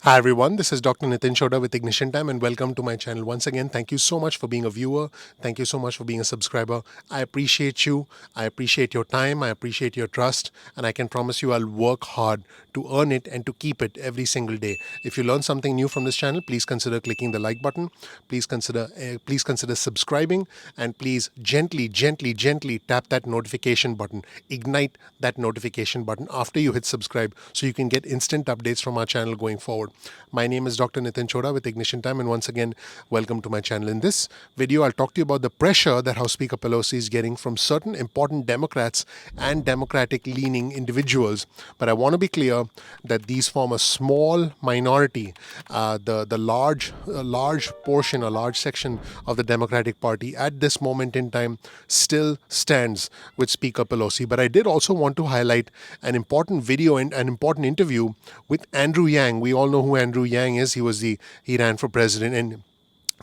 Hi everyone, this is Dr. Nitin Chhoda with Ignition Time and welcome to my channel. Once again, thank you so much for being a viewer. Thank you so much for being a subscriber. I appreciate you. I appreciate your time. I appreciate your trust. And I can promise you I'll work hard to earn it and to keep it every single day. If you learn something new from this channel, please consider clicking the like button. Please consider subscribing, and please gently tap that notification button. Ignite that notification button after you hit subscribe so you can get instant updates from our channel going forward. My name is Dr. Nitin Chhoda with Ignition Time, and once again, welcome to my channel. In this video, I'll talk to you about the pressure that House Speaker Pelosi is getting from certain important Democrats and Democratic-leaning individuals. But I want to be clear that these form a small minority. The large portion, a large section of the Democratic Party at this moment in time still stands with Speaker Pelosi. But I did also want to highlight an important video and an important interview with Andrew Yang. We all know who Andrew Yang is. He ran for president, and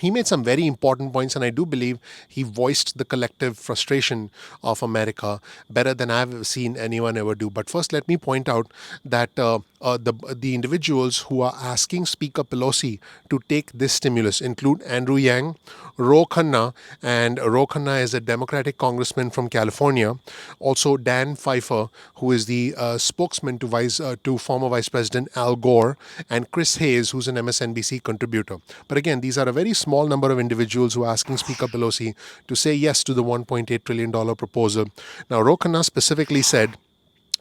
he made some very important points, and I do believe he voiced the collective frustration of America better than I've seen anyone ever do. But first, let me point out that the individuals who are asking Speaker Pelosi to take this stimulus include Andrew Yang, Ro Khanna, and Ro Khanna is a Democratic congressman from California. Also, Dan Pfeiffer, who is the spokesman to former Vice President Al Gore, and Chris Hayes, who's an MSNBC contributor. But again, these are a very small number of individuals who are asking Speaker Pelosi to say yes to the $1.8 trillion proposal. Now, Ro Khanna specifically said,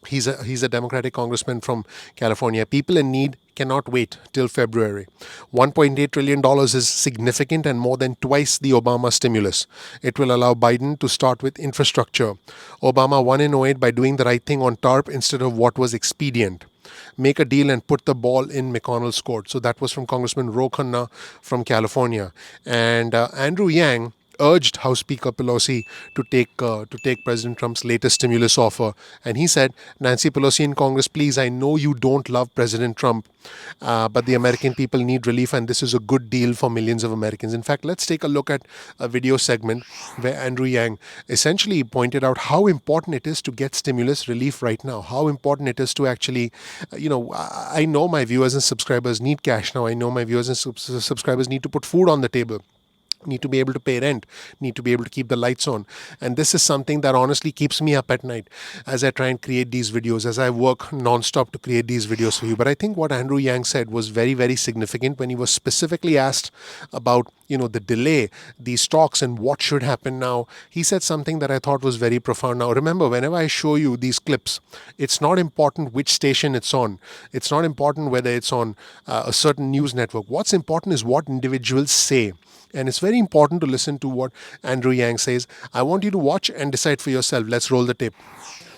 he's a Democratic congressman from California, people in need cannot wait till February. $1.8 trillion is significant and more than twice the Obama stimulus. It will allow Biden to start with infrastructure. Obama won in '08 by doing the right thing on TARP instead of what was expedient. Make a deal and put the ball in McConnell's court. So that was from Congressman Ro Khanna from California. And Andrew Yang urged House Speaker Pelosi to take President Trump's latest stimulus offer. And he said, Nancy Pelosi and Congress, please, I know you don't love President Trump, but the American people need relief, and this is a good deal for millions of Americans. In fact, let's take a look at a video segment where Andrew Yang essentially pointed out how important it is to get stimulus relief right now, how important it is to actually, I know my viewers and subscribers need cash now. I know my viewers and subscribers need to put food on the table, need to be able to pay rent, need to be able to keep the lights on. And this is something that honestly keeps me up at night as I try and create these videos, as I work nonstop to create these videos for you. But I think what Andrew Yang said was very, very significant when he was specifically asked about, the delay, these talks, and what should happen now. He said something that I thought was very profound. Now, remember, whenever I show you these clips, it's not important which station it's on. It's not important whether it's on a certain news network. What's important is what individuals say. And it's very important to listen to what Andrew Yang says. I want you to watch and decide for yourself. Let's roll the tape.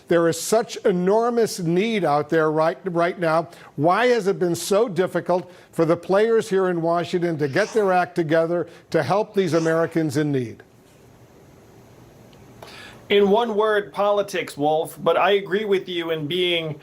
There is such enormous need out there right now. Why has it been so difficult for the players here in Washington to get their act together to help these Americans in need? In one word, politics, Wolf. But I agree with you in being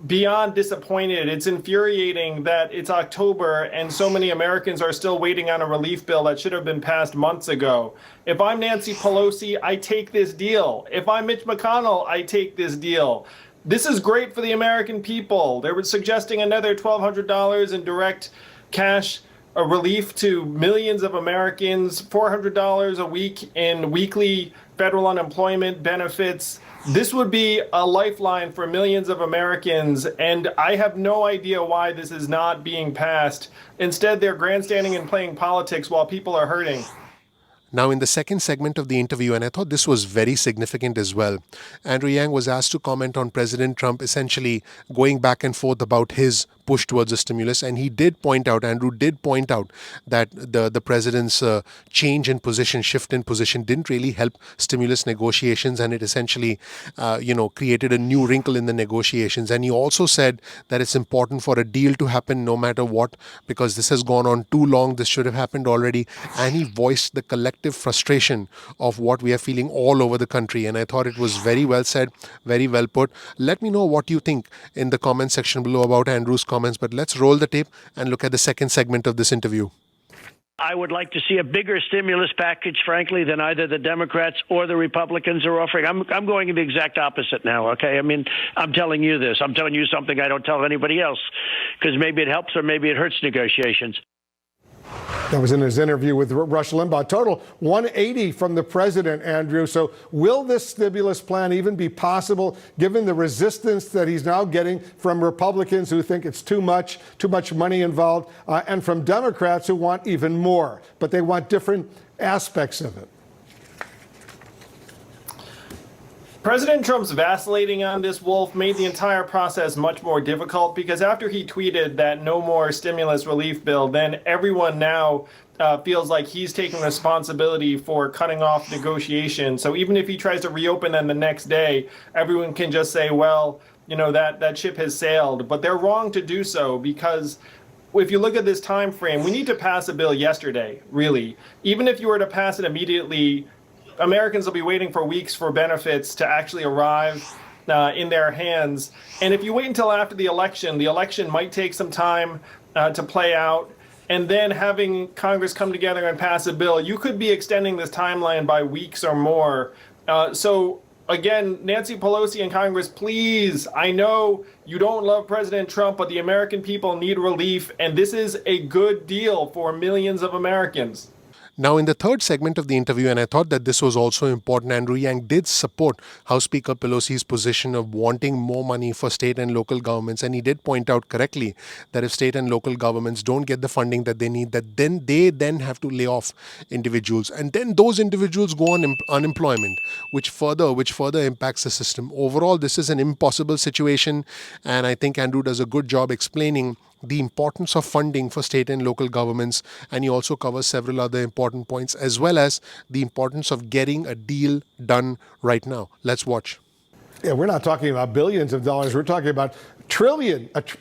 beyond disappointed. It's infuriating that it's October and so many Americans are still waiting on a relief bill that should have been passed months ago. If I'm Nancy Pelosi, I take this deal. If I'm Mitch McConnell, I take this deal. This is great for the American people. They were suggesting another $1,200 in direct cash relief to millions of Americans, $400 a week in weekly federal unemployment benefits. This would be a lifeline for millions of Americans, and I have no idea why this is not being passed. Instead, they're grandstanding and playing politics while people are hurting. Now, in the second segment of the interview, and I thought this was very significant as well, Andrew Yang was asked to comment on President Trump essentially going back and forth about his push towards a stimulus. And he did point out, Andrew did point out, that the president's change in position, shift in position, didn't really help stimulus negotiations, and it essentially, created a new wrinkle in the negotiations. And he also said that it's important for a deal to happen no matter what, because this has gone on too long. This should have happened already. And he voiced the collective frustration of what we are feeling all over the country. And I thought it was very well said, very well put. Let me know what you think in the comment section below about Andrew's comments, but let's roll the tape and look at the second segment of this interview. I would like to see a bigger stimulus package, frankly, than either the Democrats or the Republicans are offering. I'm going in the exact opposite now, okay? I mean, I'm telling you this. I'm telling you something I don't tell anybody else, because maybe it helps or maybe it hurts negotiations. That was in his interview with Rush Limbaugh. Total 180 from the president, Andrew. So will this stimulus plan even be possible, given the resistance that he's now getting from Republicans who think it's too much money involved, and from Democrats who want even more, but they want different aspects of it? President Trump's vacillating on this, Wolf, made the entire process much more difficult, because after he tweeted that no more stimulus relief bill, then everyone now feels like he's taking responsibility for cutting off negotiations. So even if he tries to reopen them the next day, everyone can just say, well, you know, that ship has sailed. But they're wrong to do so, because if you look at this time frame, we need to pass a bill yesterday, really. Even if you were to pass it immediately, Americans will be waiting for weeks for benefits to actually arrive in their hands. And if you wait until after the election might take some time to play out. And then having Congress come together and pass a bill, you could be extending this timeline by weeks or more. So again, Nancy Pelosi and Congress, please, I know you don't love President Trump, but the American people need relief. And this is a good deal for millions of Americans. Now, in the third segment of the interview, and I thought that this was also important, Andrew Yang did support House Speaker Pelosi's position of wanting more money for state and local governments. And he did point out correctly that if state and local governments don't get the funding that they need, that then they have to lay off individuals. And then those individuals go on unemployment, which further impacts the system. Overall, this is an impossible situation. And I think Andrew does a good job explaining the importance of funding for state and local governments, and he also covers several other important points, as well as the importance of getting a deal done right now. Let's watch. Yeah, we're not talking about billions of dollars. We're talking about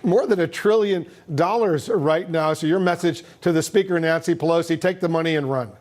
more than $1 trillion right now. So your message to the Speaker, Nancy Pelosi, take the money and run.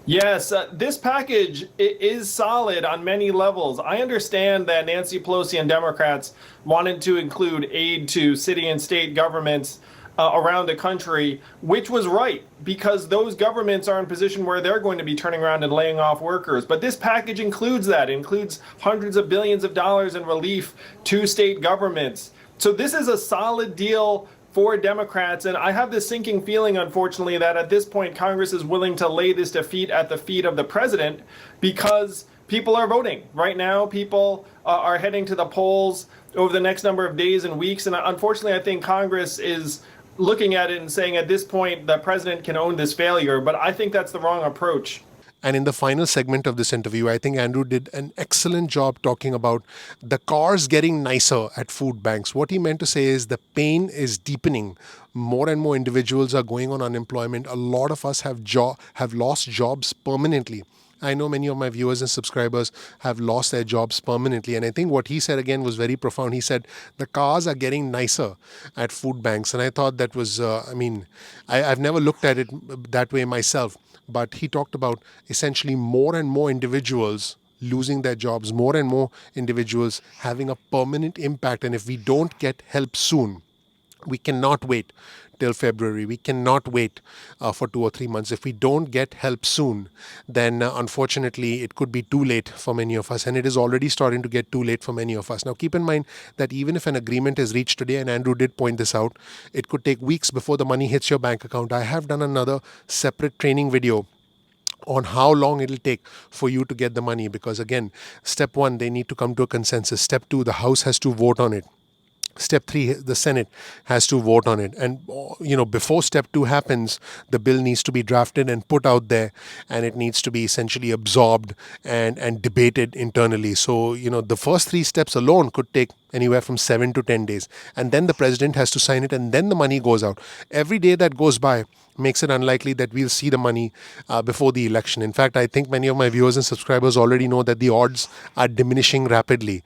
Yes, this package is solid on many levels. I understand that Nancy Pelosi and Democrats wanted to include aid to city and state governments around the country, which was right, because those governments are in a position where they're going to be turning around and laying off workers. But this package includes that. It includes hundreds of billions of dollars in relief to state governments. So this is a solid deal for Democrats, and I have this sinking feeling, unfortunately, that at this point Congress is willing to lay this defeat at the feet of the president, because people are voting. Right now, people are heading to the polls over the next number of days and weeks, and unfortunately I think Congress is looking at it and saying at this point the president can own this failure, but I think that's the wrong approach. And in the final segment of this interview, I think Andrew did an excellent job talking about the cars getting nicer at food banks. What he meant to say is the pain is deepening. More and more individuals are going on unemployment. A lot of us have lost jobs permanently. I know many of my viewers and subscribers have lost their jobs permanently. And I think what he said again was very profound. He said the cars are getting nicer at food banks. And I thought that was, I've never looked at it that way myself. But he talked about essentially more and more individuals losing their jobs, more and more individuals having a permanent impact. And if we don't get help soon, we cannot wait till February. We cannot wait for 2 or 3 months. If we don't get help soon, then unfortunately it could be too late for many of us. And it is already starting to get too late for many of us. Now keep in mind that even if an agreement is reached today, and Andrew did point this out, it could take weeks before the money hits your bank account. I have done another separate training video on how long it'll take for you to get the money. Because again, step 1, they need to come to a consensus. Step 2, the House has to vote on it. Step 3, the Senate has to vote on it. And, before step 2 happens, the bill needs to be drafted and put out there, and it needs to be essentially absorbed and debated internally. So, the first 3 steps alone could take anywhere from 7 to 10 days. And then the president has to sign it, and then the money goes out. Every day that goes by makes it unlikely that we'll see the money before the election. In fact, I think many of my viewers and subscribers already know that the odds are diminishing rapidly.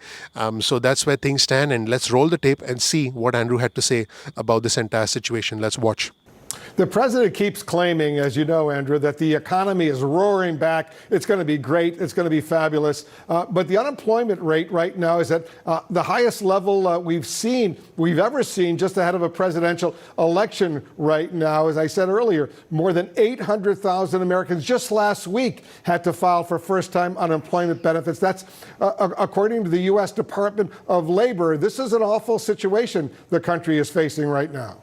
So that's where things stand. And let's roll the tape and see what Andrew had to say about this entire situation. Let's watch. The president keeps claiming, as you know, Andrew, that the economy is roaring back. It's going to be great. It's going to be fabulous. But the unemployment rate right now is at the highest level we've ever seen, just ahead of a presidential election right now. As I said earlier, more than 800,000 Americans just last week had to file for first-time unemployment benefits. That's according to the U.S. Department of Labor. This is an awful situation the country is facing right now.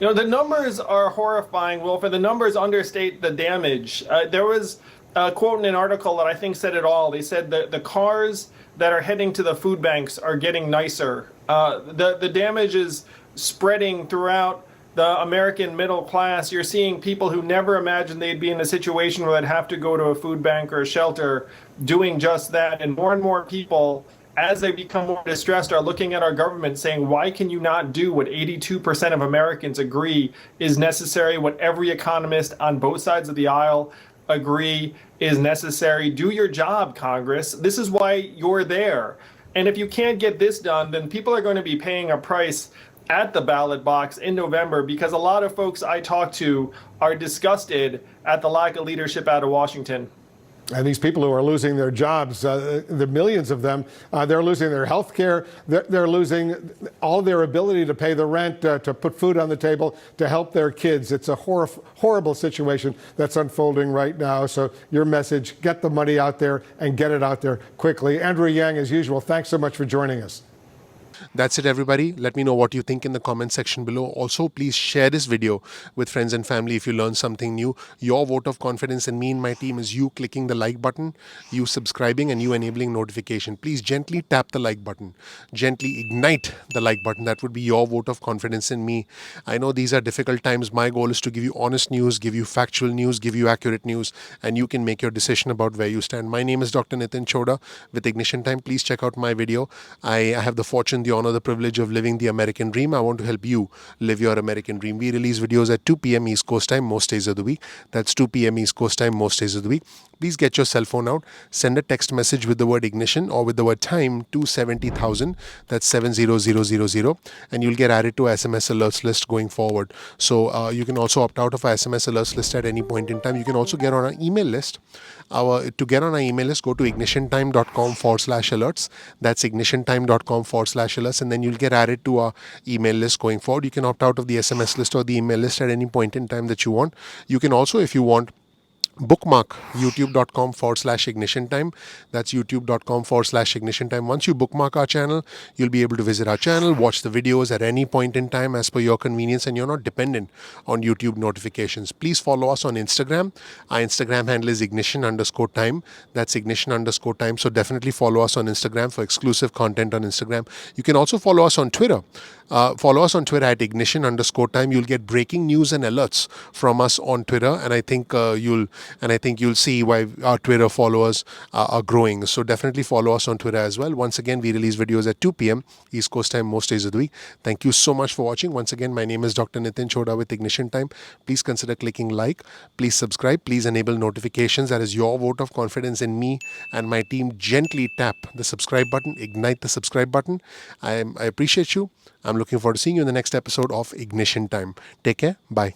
You know, the numbers are horrifying, Wolf, and the numbers understate the damage. There was a quote in an article that I think said it all. They said that the cars that are heading to the food banks are getting nicer. The damage is spreading throughout the American middle class. You're seeing people who never imagined they'd be in a situation where they'd have to go to a food bank or a shelter doing just that. And more people, as they become more distressed, are looking at our government saying, why can you not do what 82% of Americans agree is necessary, what every economist on both sides of the aisle agree is necessary? Do your job, Congress. This is why you're there. And if you can't get this done, then people are going to be paying a price at the ballot box in November, because a lot of folks I talk to are disgusted at the lack of leadership out of Washington. And these people who are losing their jobs, the millions of them, they're losing their health care. They're losing all their ability to pay the rent, to put food on the table, to help their kids. It's a horrible situation that's unfolding right now. So your message, get the money out there and get it out there quickly. Andrew Yang, as usual, thanks so much for joining us. That's it, everybody. Let me know what you think in the comment section below. Also, please share this video with friends and family if you learned something new. Your vote of confidence in me and my team is you clicking the like button, you subscribing, and you enabling notification. Please gently tap the like button. Gently ignite the like button. That would be your vote of confidence in me. I know these are difficult times. My goal is to give you honest news, give you factual news, give you accurate news, and you can make your decision about where you stand. My name is Dr. Nitin Chhoda with Ignition Time. Please check out my video. I have the fortune, the honor, the privilege of living the American dream. I want to help you live your American dream. We release videos at 2 p.m. East Coast time most days of the week. That's 2 p.m. East Coast time most days of the week. Please get your cell phone out, send a text message with the word ignition or with the word time to 70,000. That's 70000, and you'll get added to SMS alerts list going forward. So you can also opt out of our SMS alerts list at any point in time. You can also get on our email list. To get on our email list, go to ignitiontime.com/alerts. That's ignitiontime.com/alerts, and then you'll get added to our email list going forward. You can opt out of the SMS list or the email list at any point in time that you want. You can also, if you want, bookmark youtube.com/ignition time. That's youtube.com/ignition time. Once you bookmark our channel, you'll be able to visit our channel, watch the videos at any point in time as per your convenience, and you're not dependent on YouTube notifications. Please follow us on Instagram. Our Instagram handle is ignition_time. That's ignition_time. So definitely follow us on Instagram for exclusive content on Instagram. You can also follow us on Twitter. Follow us on Twitter at ignition_time. You'll get breaking news and alerts from us on Twitter, and I think you'll see why our Twitter followers are growing. So definitely follow us on Twitter as well. Once again, we release videos at 2 p.m. East Coast time most days of the week. Thank you so much for watching. Once again, my name is Dr. Nitin Chhoda with Ignition Time. Please consider clicking like. Please subscribe. Please enable notifications. That is your vote of confidence in me and my team. Gently tap the subscribe button. Ignite the subscribe button. I appreciate you. I'm looking forward to seeing you in the next episode of Ignition Time. Take care. Bye.